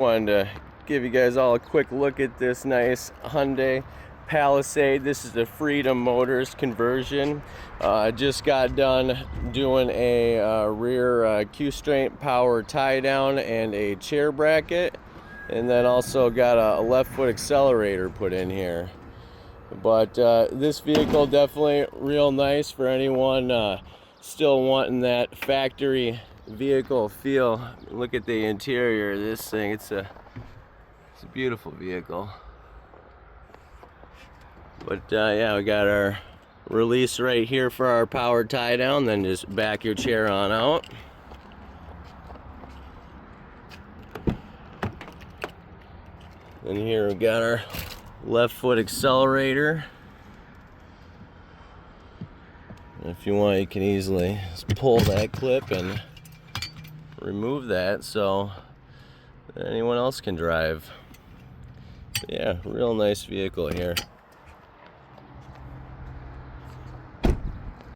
Wanted to give you guys all a quick look at this nice Hyundai Palisade. This is the Freedom Motors conversion. I just got done doing a rear Qstraint power tie down and a chair bracket, and then also got a left foot accelerator put in here. But this vehicle definitely real nice for anyone still wanting that factory vehicle feel. Look at the interior of this thing. It's a beautiful vehicle. But yeah, we got our release right here for our power tie down. Then just back your chair on out. And here we got our left foot accelerator. And if you want, you can easily just pull that clip and remove that so anyone else can drive. Yeah, real nice vehicle here.